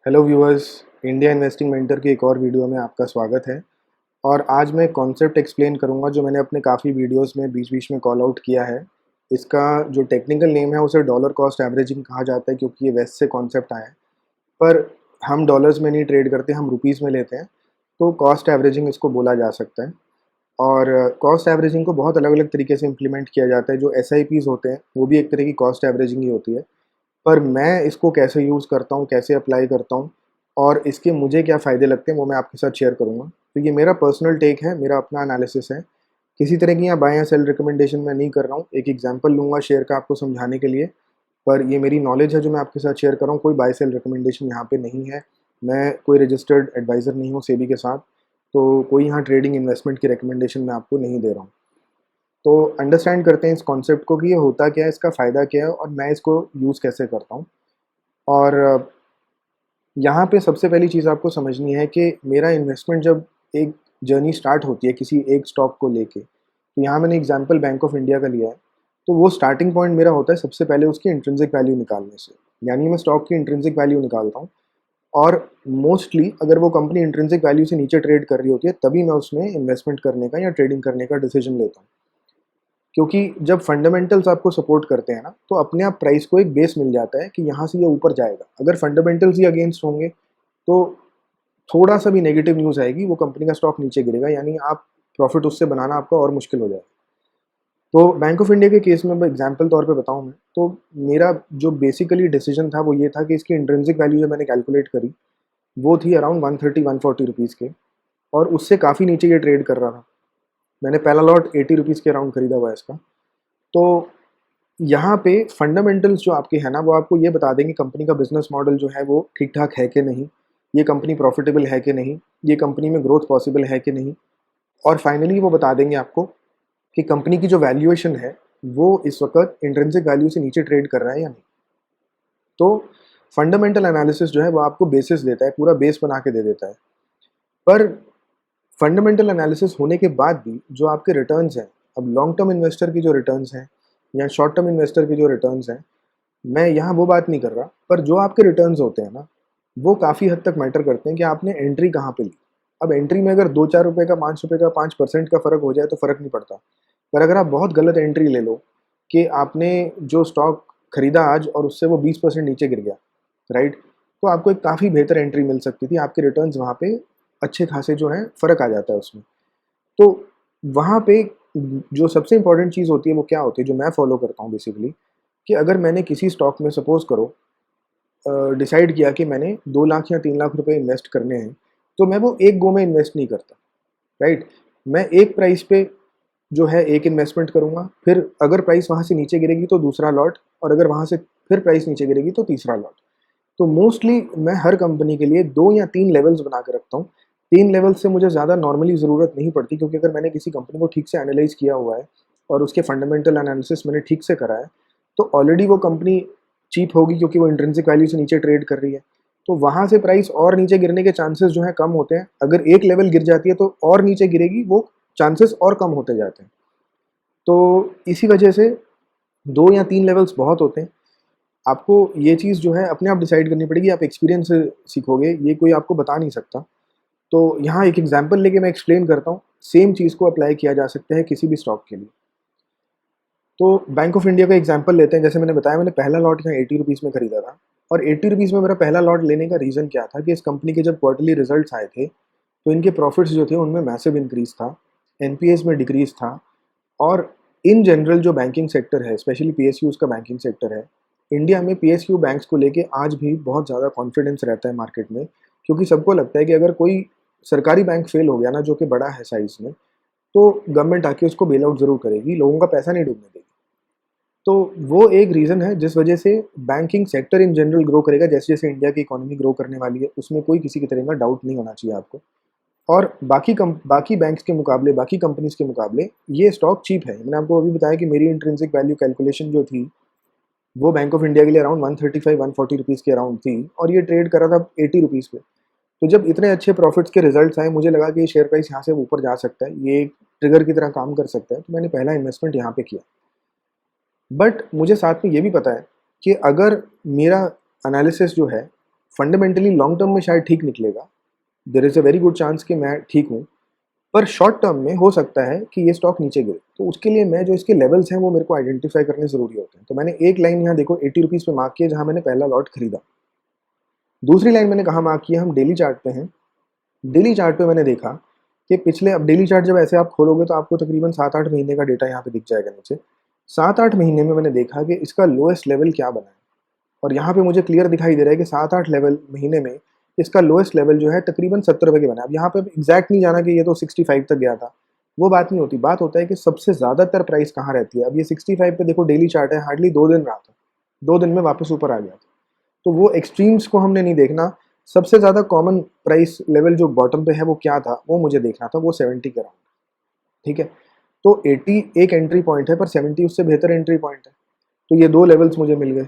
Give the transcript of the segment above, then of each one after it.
Hello viewers, India investing mentor की एक और वीडियो में आपका स्वागत है। और आज मैं कॉन्सेप्ट एक्सप्लेन करूंगा जो मैंने अपने काफ़ी वीडियोस में बीच बीच में कॉल आउट किया है। इसका जो टेक्निकल नेम है उसे डॉलर कॉस्ट एवरेजिंग कहा जाता है, क्योंकि ये वेस्ट से कॉन्सेप्ट आया है। पर हम डॉलर्स में नहीं ट्रेड करते, हम रुपीज़ में लेते हैं, तो कॉस्ट एवरेजिंग इसको बोला जा सकता है। और कॉस्ट एवरेजिंग को बहुत अलग अलग तरीके से इम्प्लीमेंट किया जाता है। जो SIPs होते हैं वो भी एक तरह की कॉस्ट एवरेजिंग ही होती है। पर मैं इसको कैसे यूज़ करता हूँ, कैसे अप्लाई करता हूँ और इसके मुझे क्या फ़ायदे लगते हैं, वो मैं आपके साथ शेयर करूँगा। तो ये मेरा पर्सनल टेक है, मेरा अपना एनालिसिस है। किसी तरह की यहाँ बाय या सेल रिकमेंडेशन मैं नहीं कर रहा हूँ। एक एग्जांपल लूँगा शेयर का आपको समझाने के लिए। पर ये मेरी नॉलेज है जो मैं आपके साथ शेयर कर रहा हूँ। कोई बाय सेल रिकमेंडेशन यहाँ पे नहीं है। मैं कोई रजिस्टर्ड एडवाइज़र नहीं हूँ सेबी के साथ, तो कोई यहाँ ट्रेडिंग इन्वेस्टमेंट की रिकमेंडेशन मैं आपको नहीं दे रहा हूँ। तो अंडरस्टैंड करते हैं इस कॉन्सेप्ट को कि ये होता क्या है, इसका फ़ायदा क्या है और मैं इसको यूज़ कैसे करता हूँ। और यहाँ पे सबसे पहली चीज़ आपको समझनी है कि मेरा इन्वेस्टमेंट जब एक जर्नी स्टार्ट होती है किसी एक स्टॉक को लेके, तो यहाँ मैंने एग्जांपल बैंक ऑफ इंडिया का लिया है। तो वो स्टार्टिंग पॉइंट मेरा होता है सबसे पहले उसकी इंट्रिंसिक वैल्यू निकालने से। यानी मैं स्टॉक की इंट्रिंसिक वैल्यू निकालता हूँ, और मोस्टली अगर वो कंपनी इंट्रिंसिक वैल्यू से नीचे ट्रेड कर रही होती है तभी मैं उसमें इन्वेस्टमेंट करने का या ट्रेडिंग करने का डिसीजन लेता हूँ। क्योंकि जब फंडामेंटल्स आपको सपोर्ट करते हैं ना, तो अपने आप प्राइस को एक बेस मिल जाता है कि यहाँ से ये ऊपर जाएगा। अगर फंडामेंटल्स ही अगेंस्ट होंगे तो थोड़ा सा भी नेगेटिव न्यूज़ आएगी, वो कंपनी का स्टॉक नीचे गिरेगा, यानी आप प्रॉफिट उससे बनाना आपका और मुश्किल हो जाएगा। तो बैंक ऑफ इंडिया के केस में मैं एग्जांपल तौर पे बताऊं, मैं तो मेरा जो बेसिकली डिसीजन था वो ये था कि इसकी इंट्रिंसिक वैल्यू जो मैंने कैलकुलेट करी वो थी अराउंड 130-140 रुपीज़ के, और उससे काफ़ी नीचे ये ट्रेड कर रहा था। मैंने पहला लॉट 80 रुपीज़ के अराउंड खरीदा हुआ है इसका। तो यहाँ पे फंडामेंटल्स जो आपके हैं ना, वो आपको ये बता देंगे कंपनी का बिजनेस मॉडल जो है वो ठीक ठाक है कि नहीं, ये कंपनी प्रॉफिटेबल है कि नहीं, ये कंपनी में ग्रोथ पॉसिबल है कि नहीं। और फाइनली वो बता देंगे आपको कि कंपनी की जो वैल्यूएशन है वो इस वक्त इंट्रिंसिक वैल्यू से नीचे ट्रेड कर रहा है या नहीं। तो फंडामेंटल एनालिसिस जो है वो आपको बेसिस देता है, पूरा बेस बना के दे देता है। पर फंडामेंटल एनालिसिस होने के बाद भी जो आपके रिटर्न्स हैं, अब लॉन्ग टर्म इन्वेस्टर की जो रिटर्न्स हैं या शॉर्ट टर्म इन्वेस्टर की जो रिटर्न्स हैं, मैं यहाँ वो बात नहीं कर रहा। पर जो आपके रिटर्न्स होते हैं ना, वो काफ़ी हद तक मैटर करते हैं कि आपने एंट्री कहाँ पे ली। अब एंट्री में अगर 2-4 रुपये का, 5 रुपये का, 5% का फ़र्क हो जाए तो फ़र्क नहीं पड़ता। पर अगर आप बहुत गलत एंट्री ले लो कि आपने जो स्टॉक खरीदा आज और उससे वो 20% नीचे गिर गया, राइट, तो आपको एक काफ़ी बेहतर एंट्री मिल सकती थी। आपके रिटर्न्स वहाँ पे अच्छे खासे जो हैं फ़र्क आ जाता है उसमें। तो वहाँ पे जो सबसे इम्पोर्टेंट चीज़ होती है वो क्या होती है, जो मैं फॉलो करता हूँ बेसिकली, कि अगर मैंने किसी स्टॉक में सपोज़ करो डिसाइड किया कि मैंने 2 लाख या 3 लाख रुपए इन्वेस्ट करने हैं, तो मैं वो एक गो में इन्वेस्ट नहीं करता, राइट? मैं एक प्राइस पे जो है एक इन्वेस्टमेंट करूँगा, फिर अगर प्राइस वहाँ से नीचे गिरेगी तो दूसरा लॉट, और अगर वहाँ से फिर प्राइस नीचे गिरेगी तो तीसरा लॉट। तो मोस्टली मैं हर कंपनी के लिए 2 या 3 लेवल्स बना के रखता हूँ। 3 लेवल से मुझे ज़्यादा नॉर्मली ज़रूरत नहीं पड़ती, क्योंकि अगर मैंने किसी कंपनी को ठीक से एनालाइज़ किया हुआ है और उसके फंडामेंटल एनालिसिस मैंने ठीक से करा है, तो ऑलरेडी वो कंपनी चीप होगी, क्योंकि वो इंट्रिंसिक वैल्यू से नीचे ट्रेड कर रही है। तो वहाँ से प्राइस और नीचे गिरने के चांसेस जो हैं कम होते हैं। अगर एक लेवल गिर जाती है तो और नीचे गिरेगी, वो चांसेस और कम होते जाते हैं। तो इसी वजह से 2 या 3 लेवल्स बहुत होते हैं। आपको ये चीज़ जो है अपने आप डिसाइड करनी पड़ेगी, आप एक्सपीरियंस से सीखोगे, ये कोई आपको बता नहीं सकता। तो यहाँ एक एग्जांपल लेके मैं एक्सप्लेन करता हूँ, सेम चीज़ को अप्लाई किया जा सकता है किसी भी स्टॉक के लिए। तो बैंक ऑफ इंडिया का एग्जांपल लेते हैं। जैसे मैंने बताया, मैंने पहला लॉट यहाँ 80 रुपीज़ में खरीदा था, और 80 रुपीज़ में मेरा पहला लॉट लेने का रीज़न क्या था कि इस कंपनी के जब क्वार्टरली रिजल्ट्स आए थे तो इनके प्रॉफिट्स जो थे उनमें मैसिव इंक्रीज़ था, एनपीएस में डिक्रीज़ था। और इन जनरल जो बैंकिंग सेक्टर है, स्पेशली पीएसयूज़ का बैंकिंग सेक्टर है, इंडिया में पीएसयू बैंक्स को लेके आज भी बहुत ज़्यादा कॉन्फिडेंस रहता है मार्केट में। क्योंकि सबको लगता है कि अगर कोई सरकारी बैंक फेल हो गया ना, जो कि बड़ा है साइज़ में, तो गवर्नमेंट आके उसको बेल आउट ज़रूर करेगी, लोगों का पैसा नहीं डूबने देगी। तो वो एक रीज़न है जिस वजह से banking sector in general grow करेगा। जैसे-जैसे इंडिया की इकोनॉमी ग्रो करने वाली है, उसमें कोई किसी की तरह का डाउट नहीं होना चाहिए आपको। और बाकी बैंक्स के मुकाबले, बाकी कंपनीज़ के मुकाबले ये स्टॉक चीप है। मैंने आपको अभी बताया कि मेरी इंट्रिंसिक वैल्यू कैलकुलेशन जो थी, वो बैंक ऑफ इंडिया के लिए अराउंड 135-140 रुपीज़ के अराउंड थी, और ये ट्रेड कर रहा था 80 रुपीज़ पे। तो जब इतने अच्छे प्रॉफिट्स के रिजल्ट्स आए, मुझे लगा कि ये शेयर प्राइस यहाँ से ऊपर जा सकता है, ये एक ट्रिगर की तरह काम कर सकता है, तो मैंने पहला इन्वेस्टमेंट यहाँ पे किया। बट मुझे साथ में ये भी पता है कि अगर मेरा एनालिसिस जो है फंडामेंटली लॉन्ग टर्म में शायद ठीक निकलेगा, there is a very good chance कि मैं ठीक हूँ, पर शॉर्ट टर्म में हो सकता है कि ये स्टॉक नीचे गिरे। तो उसके लिए मैं जो इसके लेवल्स हैं वो मेरे को आइडेंटिफाई करने ज़रूरी होते हैं। तो मैंने एक लाइन यहाँ देखो 80 रुपीज़ पे मार्क किया जहाँ मैंने पहला लॉट खरीदा। दूसरी लाइन मैंने कहाँ मार्क किया, हम डेली चार्ट पे हैं। डेली चार्ट पे मैंने देखा कि पिछले, अब डेली चार्ट जब ऐसे आप खोलोगे तो आपको तकरीबन 7-8 महीने का डेटा यहाँ पे दिख जाएगा नीचे। 7-8 महीने में मैंने देखा कि इसका लोएस्ट लेवल क्या बना है, और यहाँ पे मुझे क्लियर दिखाई दे रहा है कि 7-8 लेवल महीने में इसका लोएस्ट लेवल जो है तकरीबन 70 रुपये के बना है। अब यहाँ पे एग्जैक्ट नहीं जाना कि ये तो 65 तक गया था, वो बात नहीं होती। बात होता है कि सबसे ज़्यादातर प्राइस कहाँ रहती है। अब ये 65 पे देखो डेली चार्ट है, हार्डली 2 दिन रहा था, 2 दिन में वापस ऊपर आ गया था। तो वो एक्सट्रीम्स को हमने नहीं देखना, सबसे ज़्यादा कॉमन प्राइस लेवल जो बॉटम पे है वो क्या था वो मुझे देखना था, वो 70 के अराउंड। ठीक है, तो 80 एक एंट्री पॉइंट है, पर 70 उससे बेहतर एंट्री पॉइंट है। तो ये 2 लेवल्स मुझे मिल गए।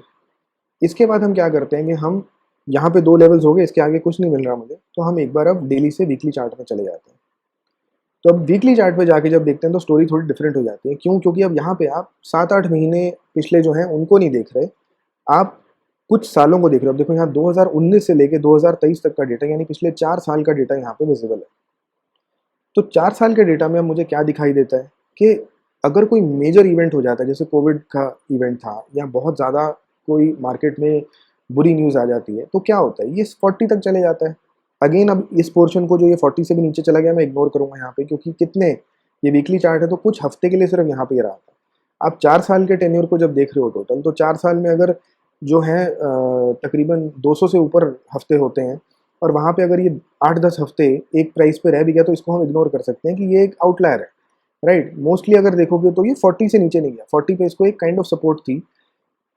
इसके बाद हम क्या करते हैं कि हम यहाँ पे 2 लेवल्स हो गए, इसके आगे कुछ नहीं मिल रहा मुझे, तो हम एक बार अब डेली से वीकली चार्ट में चले जाते हैं। तो अब वीकली चार्ट पे जाके जब देखते हैं तो स्टोरी थोड़ी डिफरेंट हो जाती है। क्यों? क्योंकि अब यहाँ पे आप 7-8 महीने पिछले जो हैं उनको नहीं देख रहे, आप कुछ सालों को देख रहे हो। अब देखो यहाँ 2019 से लेके 2023 तक का डेटा, यानी पिछले 4 साल का डेटा यहाँ पे विजिबल है। तो 4 साल के डेटा में अब मुझे क्या दिखाई देता है कि अगर कोई मेजर इवेंट हो जाता है, जैसे कोविड का इवेंट था, या बहुत ज़्यादा कोई मार्केट में बुरी न्यूज़ आ जाती है, तो क्या होता है, ये 40 तक चले जाता है। अगेन अब इस पोर्शन को जो ये 40 से भी नीचे चला गया मैं इग्नोर करूँगा यहाँ पे, क्योंकि कितने, ये वीकली चार्ट है तो कुछ हफ्ते के लिए सिर्फ यहाँ पे ही रहा था। आप 4 साल के टेन्योर को जब देख रहे हो टोटल, तो 4 साल में अगर जो है तकरीबन 200 से ऊपर हफ्ते होते हैं, और वहाँ पे अगर ये 8-10 हफ्ते एक प्राइस पे रह भी गया तो इसको हम इग्नोर कर सकते हैं कि ये एक आउटलायर है, राइट। मोस्टली अगर देखोगे तो ये 40 से नीचे नहीं गया, 40 पे इसको एक काइंड ऑफ सपोर्ट थी।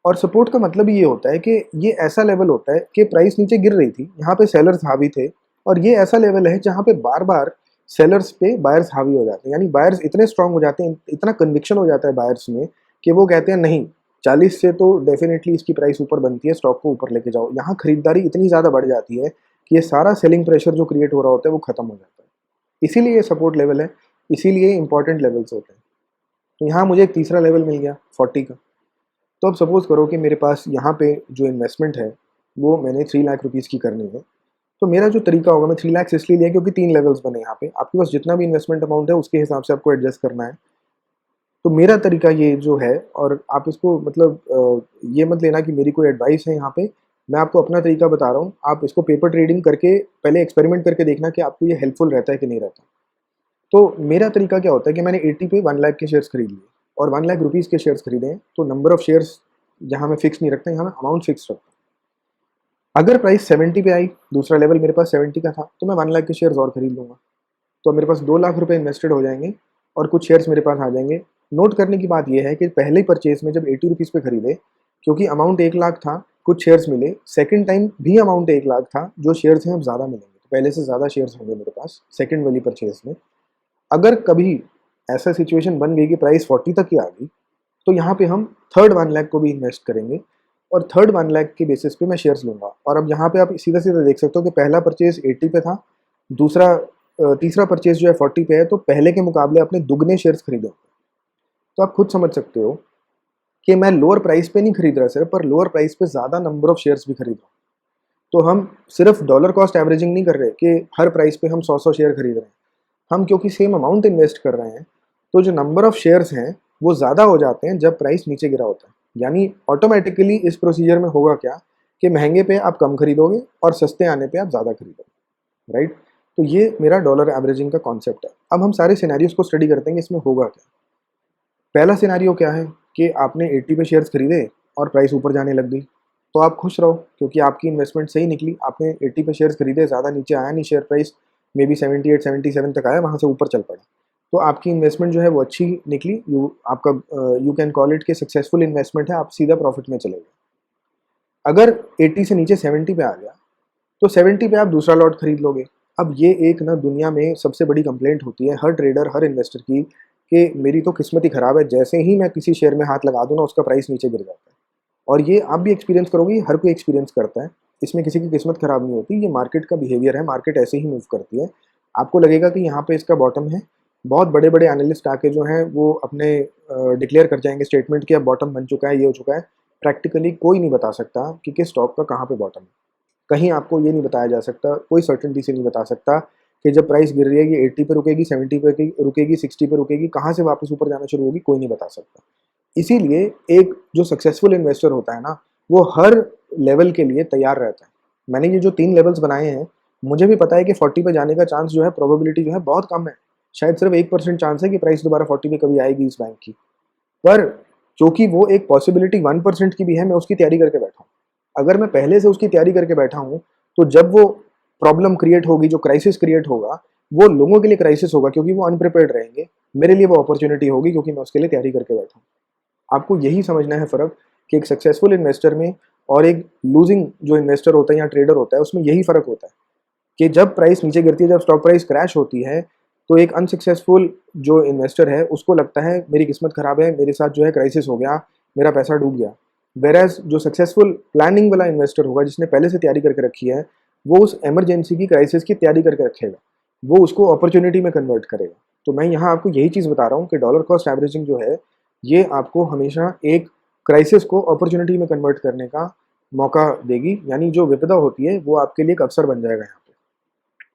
और सपोर्ट का मतलब ये होता है कि ये ऐसा लेवल होता है कि प्राइस नीचे गिर रही थी, यहाँ पे सेलर्स हावी थे, और ये ऐसा लेवल है जहाँ पे बार बार सेलर्स पे बायर्स हावी हो जाते हैं, यानी बायर्स इतने स्ट्रांग हो जाते हैं, इतना कन्विक्शन हो जाता है बायर्स में कि वो कहते हैं नहीं, 40 से तो डेफिनेटली इसकी प्राइस ऊपर बनती है, स्टॉक को ऊपर लेके जाओ। यहाँ खरीदारी इतनी ज़्यादा बढ़ जाती है कि ये सारा सेलिंग प्रेशर जो क्रिएट हो रहा होता है वो खत्म हो जाता है। इसीलिए ये सपोर्ट लेवल है, इसीलिए इंपॉर्टेंट लेवल्स होते हैं। तो यहाँ मुझे एक तीसरा लेवल मिल गया 40 का। तो अब सपोज़ करो कि मेरे पास यहाँ पे जो इन्वेस्टमेंट है वो मैंने 3 लाख रुपीज़ की करनी है। तो मेरा जो तरीका होगा, मैं 3 लाख इसलिए लिया क्योंकि 3 लेवल्स बने यहाँ पे, आपके पास जितना भी इन्वेस्टमेंट अमाउंट है उसके हिसाब से आपको एडजस्ट करना है। तो मेरा तरीका ये जो है, और आप इसको मतलब ये मत लेना कि मेरी कोई एडवाइस है यहाँ पे, मैं आपको अपना तरीका बता रहा हूँ। आप इसको पेपर ट्रेडिंग करके पहले एक्सपेरिमेंट करके देखना कि आपको ये हेल्पफुल रहता है कि नहीं रहता। तो मेरा तरीका क्या होता है कि मैंने 80 पे 1 लाख के शेयर्स खरीद लिए, और 1 लाख रुपीज़ के शेयर्स खरीदे हैं, तो नंबर ऑफ शेयर्स यहाँ मैं फिक्स नहीं रखता, यहाँ मैं अमाउंट फिक्स रखता हूँ। अगर प्राइस 70 पे आई, दूसरा लेवल मेरे पास 70 का था, तो मैं 1 लाख के शेयर्स और खरीद लूँगा। तो मेरे पास 2 लाख रुपए इन्वेस्टेड हो जाएंगे, और कुछ शेयर्स मेरे पास आ जाएंगे। नोट करने की बात यह है कि पहले परचेज में जब 80 रुपीज़ पे खरीदे, क्योंकि अमाउंट 1 लाख था, कुछ शेयर्स मिले, सेकंड टाइम भी अमाउंट 1 लाख था, जो शेयर्स हैं अब ज़्यादा मिलेंगे, तो पहले से ज़्यादा शेयर्स होंगे मेरे पास सेकंड वाली परचेज में। अगर कभी ऐसा सिचुएशन बन गई कि प्राइस 40 तक ही आ गई, तो यहाँ पे हम थर्ड 1 लाख को भी इन्वेस्ट करेंगे, और थर्ड 1 लाख के बेसिस पे मैं शेयर्स लूँगा। और अब यहाँ पे आप सीधा सीधा देख सकते हो कि पहला परचेज 80 पे था, तीसरा परचेज जो है 40 पे है, तो पहले के मुकाबले अपने दुगने शेयर्स खरीदे। तो आप खुद समझ सकते हो कि मैं लोअर प्राइस पे नहीं खरीद रहा सिर्फ, पर लोअर प्राइस पे ज़्यादा नंबर ऑफ शेयर्स भी खरीद रहा हूँ। तो हम सिर्फ डॉलर कॉस्ट एवरेजिंग नहीं कर रहे कि हर प्राइस पे हम 100 शेयर खरीद रहे हैं। हम क्योंकि सेम अमाउंट इन्वेस्ट कर रहे हैं, तो जो नंबर ऑफ शेयर्स हैं वो ज़्यादा हो जाते हैं जब प्राइस नीचे गिरा होता है। यानी ऑटोमेटिकली इस प्रोसीजर में होगा क्या कि महंगे पे आप कम खरीदोगे और सस्ते आने पे आप ज़्यादा खरीदोगे, राइट। तो ये मेरा डॉलर एवरेजिंग का कॉन्सेप्ट है। अब हम सारे सिनेरियोस को स्टडी करते हैं कि इसमें होगा क्या। पहला सिनेरियो क्या है कि आपने 80 पे शेयर्स खरीदे और प्राइस ऊपर जाने लग गई, तो आप खुश रहो क्योंकि आपकी इन्वेस्टमेंट सही निकली। आपने 80 पे शेयर्स खरीदे, ज़्यादा नीचे आया नहीं शेयर प्राइस, मे बी 78-77 तक आया, वहाँ से ऊपर चल पड़ा, तो आपकी इन्वेस्टमेंट जो है वो अच्छी निकली। यू कैन कॉल इट कि सक्सेसफुल इन्वेस्टमेंट है, आप सीधा प्रॉफिट में चले गए। अगर 80 से नीचे 70 पे आ गया, तो 70 पे आप दूसरा लॉट खरीद लोगे। अब ये एक ना दुनिया में सबसे बड़ी कंप्लेंट होती है हर ट्रेडर, हर इन्वेस्टर की, कि मेरी तो किस्मत ही ख़राब है, जैसे ही मैं किसी शेयर में हाथ लगा दूँ ना उसका प्राइस नीचे गिर जाता है। और ये आप भी एक्सपीरियंस करोगे, हर कोई एक्सपीरियंस करता है, इसमें किसी की किस्मत ख़राब नहीं होती, ये मार्केट का बिहेवियर है, मार्केट ऐसे ही मूव करती है। आपको लगेगा कि यहाँ पे इसका बॉटम है, बहुत बड़े बड़े एनालिस्ट आके जो हैं वो अपने डिक्लेयर कर जाएंगे स्टेटमेंट कि अब बॉटम बन चुका है, ये हो चुका है। प्रैक्टिकली कोई नहीं बता सकता कि किस स्टॉक का कहाँ पे बॉटम है। कहीं आपको ये नहीं बताया जा सकता, कोई सर्टेनिटी से नहीं बता सकता कि जब प्राइस गिर रही है ये 80 पे रुकेगी, 70 पे रुकेगी, 60 पे रुकेगी, कहाँ से वापस ऊपर जाना शुरू होगी, कोई नहीं बता सकता। इसीलिए एक जो सक्सेसफुल इन्वेस्टर होता है ना, वो हर लेवल के लिए तैयार रहता है। मैंने ये जो 3 लेवल्स बनाए हैं, मुझे भी पता है कि 40 पे जाने का चांस जो है, प्रोबेबिलिटी जो है बहुत कम है। शायद सिर्फ 1% चांस है कि प्राइस दोबारा 40 पे कभी आएगी इस बैंक की। पर क्योंकि वो एक पॉसिबिलिटी 1% की भी है, मैं उसकी तैयारी करके बैठा हूँ। अगर मैं पहले से उसकी तैयारी करके बैठा हूँ, तो जब वो प्रॉब्लम क्रिएट होगी, जो क्राइसिस क्रिएट होगा, वो लोगों के लिए क्राइसिस होगा क्योंकि वो अनप्रिपेयर्ड रहेंगे। मेरे लिए वो अपॉर्चुनिटी होगी क्योंकि मैं उसके लिए तैयारी करके बैठा हूँ। आपको यही समझना है फ़र्क कि एक सक्सेसफुल इन्वेस्टर में और एक लूजिंग जो इन्वेस्टर होता है या ट्रेडर होता है, उसमें यही फ़र्क होता है कि जब प्राइस नीचे गिरती है, जब स्टॉक प्राइस क्रैश होती है, तो एक अनसक्सेसफुल जो इन्वेस्टर है उसको लगता है मेरी किस्मत ख़राब है, मेरे साथ जो है क्राइसिस हो गया, मेरा पैसा डूब गया। वेरएज़ जो सक्सेसफुल प्लानिंग वाला इन्वेस्टर होगा, जिसने पहले से तैयारी करके रखी है, वो उस इमरजेंसी की, क्राइसिस की तैयारी करके रखेगा, वो उसको अपॉर्चुनिटी में कन्वर्ट करेगा। तो मैं यहाँ आपको यही चीज़ बता रहा हूँ कि डॉलर कॉस्ट एवरेजिंग जो है, ये आपको हमेशा एक क्राइसिस को अपॉर्चुनिटी में कन्वर्ट करने का मौका देगी। यानी जो विपदा होती है वो आपके लिए एक अवसर बन जाएगा यहाँ पे।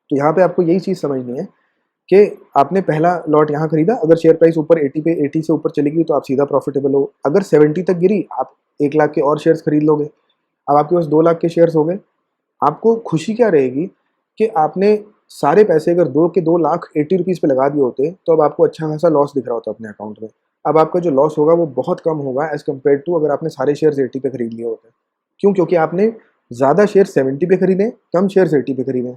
तो यहाँ पे आपको यही चीज़ समझनी है कि आपने पहला लॉट यहाँ खरीदा, अगर शेयर प्राइस ऊपर 80 से ऊपर चली गई तो आप सीधा प्रॉफिटेबल हो। अगर 70 तक गिरी, आप 1 लाख के और शेयर्स खरीद लोगे। अब आपके पास 2 लाख के शेयर्स हो गए। आपको खुशी क्या रहेगी कि आपने सारे पैसे अगर 2 लाख 80 रुपीज़ पे लगा दिए होते, तो अब आपको अच्छा खासा लॉस दिख रहा होता अपने अकाउंट में। अब आपका जो लॉस होगा वो बहुत कम होगा एज़ कम्पेयर टू अगर आपने सारे शेयर्स 80 पे खरीद लिए होते। क्यों? क्योंकि आपने ज़्यादा शेयर्स 70 पे खरीदे, कम शेयर्स 80 पे खरीदे,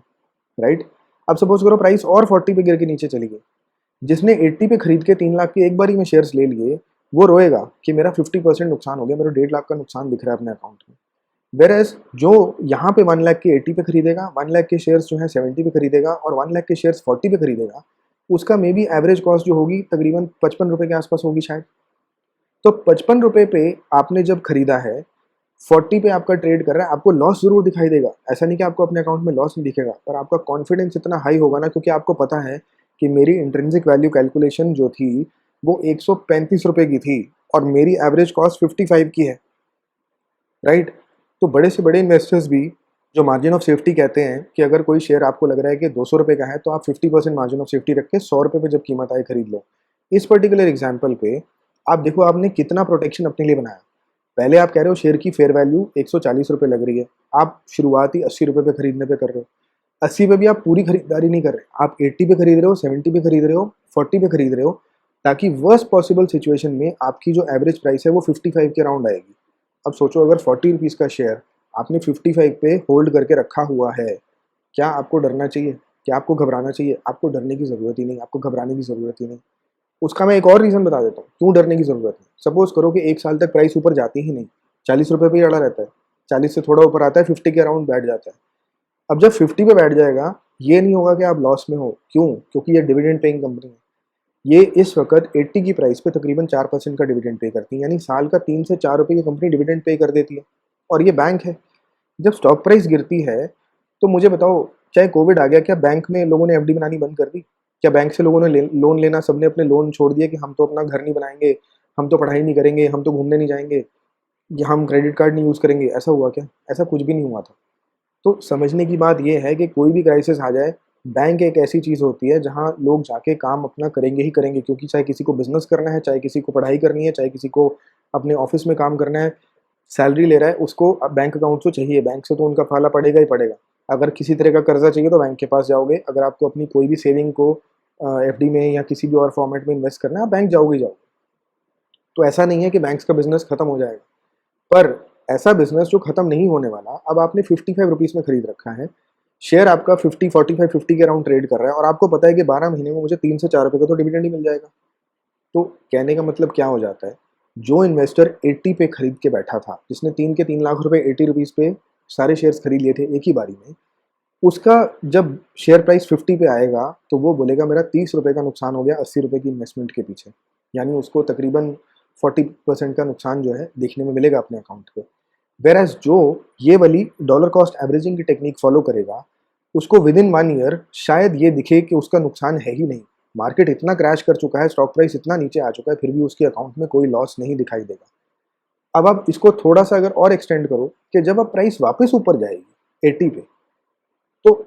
राइट? अब सपोज करो प्राइस और 40 पे गिर के नीचे चली गई। जिसने 80 पे खरीद के 3 लाख के एक बारी में शेयर्स ले लिए, वो रोएगा कि मेरा 50% नुकसान हो गया, मेरा 1.5 लाख का नुकसान दिख रहा है अपने अकाउंट में। वेरएज़ जो यहाँ पे 1 लाख के 80 पे खरीदेगा, 1 लाख के शेयर्स जो है 70 पे खरीदेगा और 1 लाख के शेयर्स 40 पे खरीदेगा, उसका मे बी एवरेज कॉस्ट जो होगी तकरीबन 55 रुपये के आसपास होगी शायद। तो 55 रुपये पे आपने जब खरीदा है, 40 पे आपका ट्रेड कर रहा है, आपको लॉस ज़रूर दिखाई देगा। ऐसा नहीं कि आपको अपने अकाउंट में लॉस नहीं दिखेगा, पर आपका कॉन्फिडेंस इतना हाई होगा ना, क्योंकि आपको पता है कि मेरी इंट्रिंसिक वैल्यू कैलकुलेशन जो थी वो 135 रुपये की थी और मेरी एवरेज कॉस्ट 55 की है, राइट? तो बड़े से बड़े इन्वेस्टर्स भी जो मार्जिन ऑफ सेफ्टी कहते हैं कि अगर कोई शेयर आपको लग रहा है कि 200 रुपये का है, तो आप 50% मार्जिन ऑफ सेफ्टी रख के 100 रुपये पे जब कीमत आए खरीद लो। इस पर्टिकुलर एग्जाम्पल पे आप देखो आपने कितना प्रोटेक्शन अपने लिए बनाया। पहले आप कह रहे हो शेयर की फेयर वैल्यू 140 रुपये लग रही है, आप शुरुआती 80 रुपये पे खरीदने पे कर रहे हो। 80 पे भी आप पूरी खरीदारी नहीं कर रहे, आप 80 पे खरीद रहे हो, 70 पे खरीद रहे हो, 40 पे खरीद रहे हो, ताकि वर्स्ट पॉसिबल सिचुएशन में आपकी जो एवरेज प्राइस है वो 55 के अराउंड आएगी। अब सोचो अगर 40 रुपीज़ का शेयर आपने 55 पे होल्ड करके रखा हुआ है, क्या आपको डरना चाहिए? क्या आपको घबराना चाहिए? आपको डरने की ज़रूरत ही नहीं, आपको घबराने की ज़रूरत ही नहीं। उसका मैं एक और रीज़न बता देता हूँ, क्यों डरने की ज़रूरत है। सपोज़ करो कि 1 साल तक प्राइस ऊपर जाती ही नहीं, 40 रुपये पे ही अड़ा रहता है, 40 से थोड़ा ऊपर आता है, 50 के अराउंड बैठ जाता है। अब जब 50 पे बैठ जाएगा, ये नहीं होगा कि आप लॉस में हो। क्यों? क्योंकि ये डिविडेंड पेइंग कंपनी है। ये इस वक़्त 80 की प्राइस पे तकरीबन 4% का डिविडेंड पे करती है, यानी साल का 3 से 4 रुपये की कंपनी डिविडेंड पे कर देती है और ये बैंक है। जब स्टॉक प्राइस गिरती है, तो मुझे बताओ, चाहे कोविड आ गया, क्या बैंक में लोगों ने एफडी बनानी बंद कर दी? क्या बैंक से लोगों ने लोन लेना, सबने अपने लोन छोड़ दिए कि हम तो अपना घर नहीं बनाएँगे, हम तो पढ़ाई नहीं करेंगे, हम तो घूमने नहीं जाएँगे, या हम क्रेडिट कार्ड नहीं यूज़ करेंगे, ऐसा हुआ क्या? ऐसा कुछ भी नहीं हुआ था। तो समझने की बात ये है कि कोई भी क्राइसिस आ जाए, बैंक एक ऐसी चीज़ होती है जहाँ लोग जाके काम अपना करेंगे ही करेंगे, क्योंकि चाहे किसी को बिज़नेस करना है, चाहे किसी को पढ़ाई करनी है, चाहे किसी को अपने ऑफ़िस में काम करना है, सैलरी ले रहा है, उसको अब बैंक अकाउंट तो चाहिए, बैंक से तो उनका पाला पड़ेगा ही पड़ेगा। अगर किसी तरह का कर्ज़ा चाहिए तो बैंक के पास जाओगे, अगर आपको अपनी कोई भी सेविंग को एफडी में या किसी भी और फॉर्मेट में इन्वेस्ट करना है, आप बैंक जाओगे ही जाओगे। तो ऐसा नहीं है कि बैंक्स का बिज़नेस खत्म हो जाएगा, पर ऐसा बिज़नेस जो खत्म नहीं होने वाला। अब आपने 55 रुपीज़ में खरीद रखा है, शेयर आपका 50, 45, 50 के अराउंड ट्रेड कर रहा है और आपको पता है कि 12 महीने में मुझे 3 से 4 रुपये का तो डिविडेंड ही मिल जाएगा। तो कहने का मतलब क्या हो जाता है, जो इन्वेस्टर 80 पे खरीद के बैठा था, जिसने 3 लाख रुपए 80 रुपीज़ पे सारे शेयर्स खरीद लिए थे एक ही बारी में, उसका जब शेयर प्राइस 50 पे आएगा तो वो बोलेगा मेरा 30 रुपये का नुकसान हो गया 80 रुपये की इन्वेस्टमेंट के पीछे। यानी उसको तकरीबन 40% का नुकसान जो है देखने में मिलेगा अपने अकाउंट पे। वेरएज़ जो ये वाली डॉलर कॉस्ट एवरेजिंग की टेक्निक फॉलो करेगा, उसको विदिन 1 ईयर शायद ये दिखे कि उसका नुकसान है ही नहीं। मार्केट इतना क्रैश कर चुका है, स्टॉक प्राइस इतना नीचे आ चुका है, फिर भी उसके अकाउंट में कोई लॉस नहीं दिखाई देगा। अब आप इसको थोड़ा-सा अगर और एक्सटेंड करो कि जब अब प्राइस वापस ऊपर जाएगी, 80 पे। तो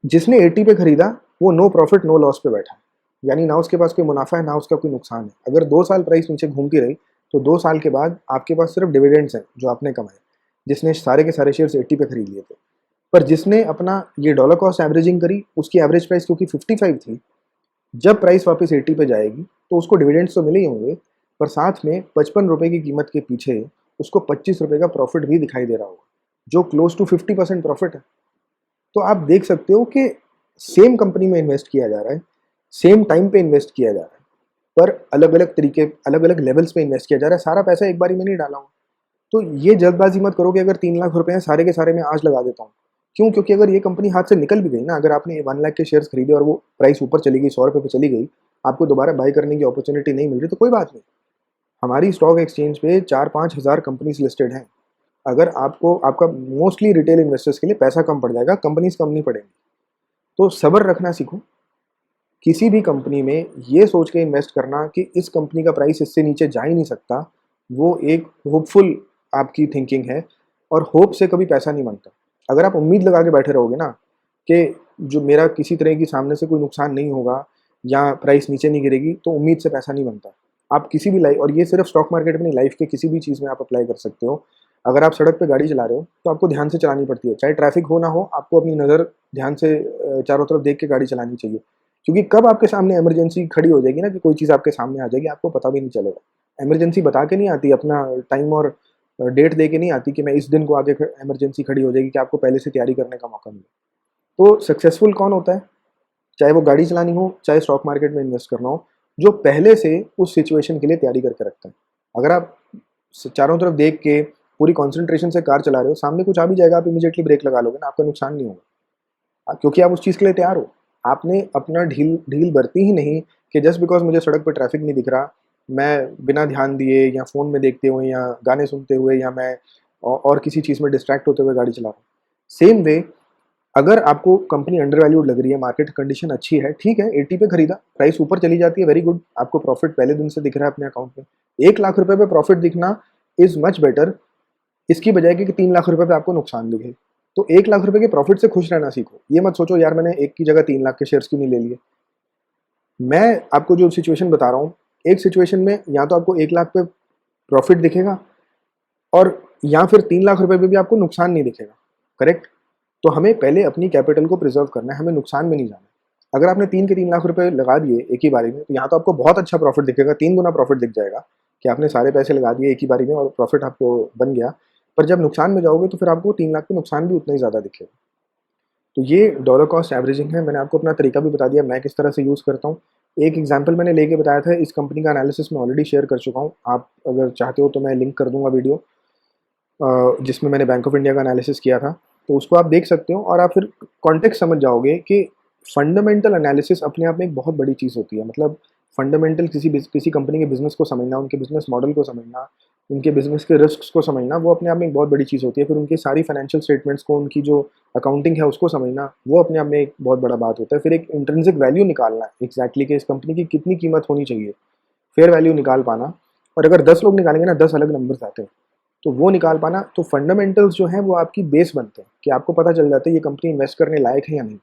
जिसने 80 पे खरीदा वो नो प्रॉफिट नो लॉस पे बैठा है, यानी ना उसके पास कोई मुनाफा है ना उसका कोई नुकसान है। अगर 2 साल प्राइस नीचे घूमती रही तो 2 साल के बाद आपके पास सिर्फ डिविडेंड्स हैं जो आपने कमाए, जिसने सारे के सारे शेयर्स 80 पे खरीद लिए थे। पर जिसने अपना ये डॉलर कॉस्ट एवरेजिंग करी, उसकी एवरेज प्राइस क्योंकि 55 थी, जब प्राइस वापस 80 पे जाएगी तो उसको डिविडेंड्स तो मिले ही होंगे, पर साथ में 55 रुपये की कीमत के पीछे उसको 25 रुपये का प्रॉफिट भी दिखाई दे रहा होगा, जो क्लोज टू 50% प्रॉफिट है। तो आप देख सकते हो कि सेम कंपनी में इन्वेस्ट किया जा रहा है, सेम टाइम पे इन्वेस्ट किया जा रहा है, पर अलग अलग तरीके, अलग अलग लेवल्स पे इन्वेस्ट किया जा रहा है। सारा पैसा एक बारी में नहीं डाला हूँ। तो ये जल्दबाजी मत करो कि अगर 3 लाख रुपए हैं सारे के सारे मैं आज लगा देता हूँ। क्यों? क्योंकि अगर ये कंपनी हाथ से निकल भी गई ना, अगर आपने 1 लाख के शेयर्स खरीदे और वो प्राइस ऊपर चली गई, 100 रुपये पे चली गई, आपको दोबारा बाई करने की अपॉर्चुनिटी नहीं मिल रही, तो कोई बात नहीं। हमारी स्टॉक एक्सचेंज पे 4-5 हज़ार कंपनीज लिस्टेड हैं। अगर आपको, आपका मोस्टली रिटेल इन्वेस्टर्स के लिए पैसा कम पड़ जाएगा, कंपनीज कम नहीं पड़ेंगी। तो सब्र रखना सीखो। किसी भी कंपनी में ये सोच के इन्वेस्ट करना कि इस कंपनी का प्राइस इससे नीचे जा ही नहीं सकता, वो एक होपफुल आपकी थिंकिंग है, और होप से कभी पैसा नहीं बनता। अगर आप उम्मीद लगा के बैठे रहोगे ना कि जो मेरा किसी तरह की सामने से कोई नुकसान नहीं होगा या प्राइस नीचे नहीं गिरेगी, तो उम्मीद से पैसा नहीं बनता। आप किसी भी लाइफ, और ये सिर्फ स्टॉक मार्केट में नहीं, लाइफ के किसी भी चीज़ में आप अप्लाई कर सकते हो। अगर आप सड़क पे गाड़ी चला रहे हो तो आपको ध्यान से चलानी पड़ती है, चाहे ट्रैफिक हो ना हो, आपको अपनी नज़र ध्यान से चारों तरफ देख के गाड़ी चलानी चाहिए। क्योंकि कब आपके सामने इमरजेंसी खड़ी हो जाएगी ना, कि कोई चीज़ आपके सामने आ जाएगी, आपको पता भी नहीं चलेगा। इमरजेंसी बता के नहीं आती, अपना टाइम और डेट दे के नहीं आती कि मैं इस दिन को आगे इमरजेंसी खड़ी हो जाएगी, कि आपको पहले से तैयारी करने का मौका मिले। तो सक्सेसफुल कौन होता है, चाहे वो गाड़ी चलानी हो, चाहे स्टॉक मार्केट में इन्वेस्ट करना हो, जो पहले से उस सिचुएशन के लिए तैयारी करके रखता है। अगर आप चारों तरफ देख के पूरी कॉन्सेंट्रेशन से कार चला रहे हो, सामने कुछ आ भी जाएगा, आप इमीडिएटली ब्रेक लगा लोगे ना, आपका नुकसान नहीं होगा, क्योंकि आप उस चीज़ के लिए तैयार हो। आपने अपना ढील ढील बरती ही नहीं कि जस्ट बिकॉज मुझे सड़क पर ट्रैफिक नहीं दिख रहा, मैं बिना ध्यान दिए या फ़ोन में देखते हुए या गाने सुनते हुए या मैं और किसी चीज़ में डिस्ट्रैक्ट होते हुए गाड़ी चला रहा हूँ। सेम वे, अगर आपको कंपनी अंडर वैल्यूड लग रही है, मार्केट कंडीशन अच्छी है, ठीक है, 80 पे खरीदा, प्राइस ऊपर चली जाती है, वेरी गुड, आपको प्रॉफिट पहले दिन से दिख रहा है अपने अकाउंट में। 1 लाख रुपए पे प्रॉफिट दिखना इज मच बेटर, इसकी बजाय कि 3 लाख रुपए पे आपको नुकसान दिखे। तो 1 लाख रुपए के प्रॉफिट से खुश रहना सीखो। ये मत सोचो यार मैंने एक की जगह 3 लाख के शेयर्स क्यों नहीं ले लिए। मैं आपको जो सिचुएशन बता रहा हूँ, एक सिचुएशन में या तो आपको 1 लाख पे प्रॉफिट दिखेगा, और या फिर 3 लाख रुपए पे भी आपको नुकसान नहीं दिखेगा, करेक्ट। तो हमें पहले अपनी कैपिटल को प्रिजर्व करना है, हमें नुकसान में नहीं जाना है। अगर आपने 3 लाख लगा दिए एक ही बारी में, तो यहाँ तो आपको बहुत अच्छा प्रॉफिट दिखेगा, 3 गुना प्रॉफिट दिख जाएगा कि आपने सारे पैसे लगा दिए एक ही बारी में और प्रॉफिट आपको बन गया। पर जब नुकसान में जाओगे तो फिर आपको 3 लाख पे नुकसान भी उतना ही ज़्यादा दिखेगा। तो ये डॉलर कॉस्ट एवरेजिंग है। मैंने आपको अपना तरीका भी बता दिया, मैं किस तरह से यूज़ करता हूँ। एक एग्जाम्पल मैंने लेके बताया था, इस कंपनी का एनालिसिस मैं ऑलरेडी शेयर कर चुका हूँ। आप अगर चाहते हो तो मैं लिंक कर दूंगा वीडियो, जिसमें मैंने बैंक ऑफ इंडिया का एनालिसिस किया था, तो उसको आप देख सकते हो और आप फिर कॉन्टेक्स्ट समझ जाओगे कि फंडामेंटल एनालिसिस अपने आप में एक बहुत बड़ी चीज़ होती है। मतलब फंडामेंटल किसी कंपनी के बिजनेस को समझना, उनके बिजनेस मॉडल को समझना, उनके बिजनेस के रिस्क्स को समझना, वो अपने आप में एक बहुत बड़ी चीज़ होती है। फिर उनकी सारी फाइनेंशियल स्टेटमेंट्स को, उनकी जो अकाउंटिंग है उसको समझना, वो अपने आप में एक बहुत बड़ा बात होता है। फिर एक इंट्रिंसिक वैल्यू निकालना एग्जैक्टली कि इस कंपनी की कितनी कीमत होनी चाहिए, फेयर वैल्यू निकाल पाना। और अगर 10 लोग निकालेंगे ना, 10 अलग नंबर्स आते हैं, तो वो निकाल पाना। तो फंडामेंटल्स जो हैं वो आपकी बेस बनते हैं कि आपको पता चल जाता है ये कंपनी इन्वेस्ट करने लायक है या नहीं।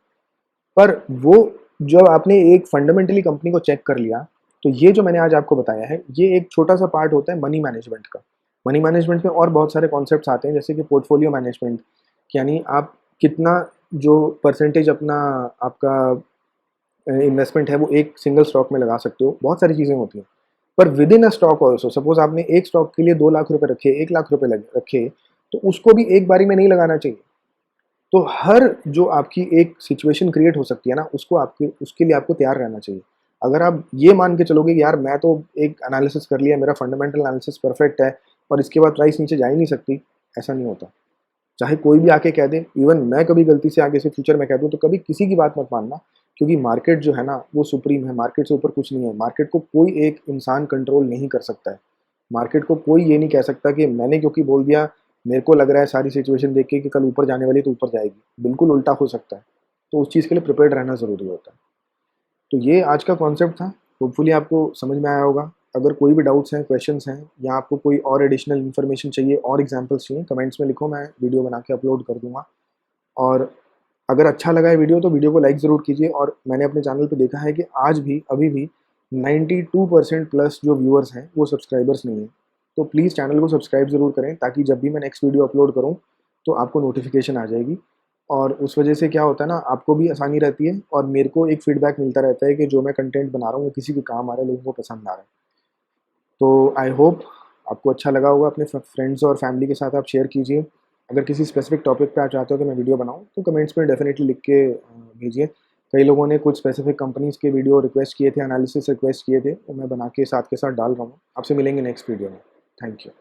पर वो जब आपने एक फंडामेंटली कंपनी को चेक कर लिया, तो ये जो मैंने आज आपको बताया है, ये एक छोटा सा पार्ट होता है मनी मैनेजमेंट का। मनी मैनेजमेंट में और बहुत सारे कॉन्सेप्ट्स आते हैं, जैसे कि पोर्टफोलियो मैनेजमेंट, यानी आप कितना जो परसेंटेज अपना आपका इन्वेस्टमेंट है वो एक सिंगल स्टॉक में लगा सकते हो। बहुत सारी चीज़ें होती हैं। पर with in a stock also, suppose आपने एक स्टॉक के लिए 2 लाख रुपए रखे, 1 लाख रुपए रखे, तो उसको भी एक बारी में नहीं लगाना चाहिए। तो हर जो आपकी एक सिचुएशन क्रिएट हो सकती है ना, उसको आपके उसके लिए आपको तैयार रहना चाहिए। अगर आप ये मान के चलोगे कि यार मैं तो एक एनालिसिस कर लिया, मेरा फंडामेंटल एनालिसिस परफेक्ट है और इसके बाद प्राइस नीचे जा ही नहीं सकती, ऐसा नहीं होता। चाहे कोई भी आके कह दे, इवन मैं कभी गलती से आगे से फ्यूचर में कह दूँ, तो कभी किसी की बात मत मानना, क्योंकि मार्केट जो है ना वो सुप्रीम है, मार्केट से ऊपर कुछ नहीं है। मार्केट को कोई एक इंसान कंट्रोल नहीं कर सकता है। मार्केट को कोई ये नहीं कह सकता कि मैंने क्योंकि बोल दिया, मेरे को लग रहा है सारी सिचुएशन देख के कि कल ऊपर जाने वाली तो ऊपर जाएगी, बिल्कुल उल्टा हो सकता है। तो उस चीज़ के लिए प्रिपेयर्ड रहना ज़रूरी होता है। तो ये आज का कॉन्सेप्ट था, होपफुली आपको समझ में आया होगा। अगर कोई भी डाउट्स हैं, क्वेश्चंस हैं, या आपको कोई और एडिशनल इन्फॉर्मेशन चाहिए और एग्जांपल्स चाहिए, कमेंट्स में लिखो, मैं वीडियो बना के अपलोड कर दूंगा। और अगर अच्छा लगा है वीडियो तो वीडियो को लाइक ज़रूर कीजिए। और मैंने अपने चैनल पे देखा है कि आज भी अभी भी 92% प्लस जो व्यूअर्स हैं वो सब्सक्राइबर्स नहीं हैं। तो प्लीज़ चैनल को सब्सक्राइब ज़रूर करें ताकि जब भी मैं नेक्स्ट वीडियो अपलोड करूँ तो आपको नोटिफिकेशन आ जाएगी। और उस वजह से क्या होता है ना, आपको भी आसानी रहती है और मेरे को एक फीडबैक मिलता रहता है कि जो मैं कंटेंट बना रहा हूँ वो किसी के काम आ रहा है, लोगों को पसंद आ रहा है। तो आई होप आपको अच्छा लगा होगा। अपने फ्रेंड्स और फैमिली के साथ आप शेयर कीजिए। अगर किसी स्पेसिफिक टॉपिक पे आप चाहते हो कि मैं वीडियो बनाऊँ तो कमेंट्स में डेफिनेटली लिख के भेजिए। कई लोगों ने कुछ स्पेसिफिक कंपनीज़ के वीडियो रिक्वेस्ट किए थे, एनालिसिस रिक्वेस्ट किए थे, तो मैं बना के साथ डाल रहा हूँ। आपसे मिलेंगे नेक्स्ट वीडियो में। Thank you.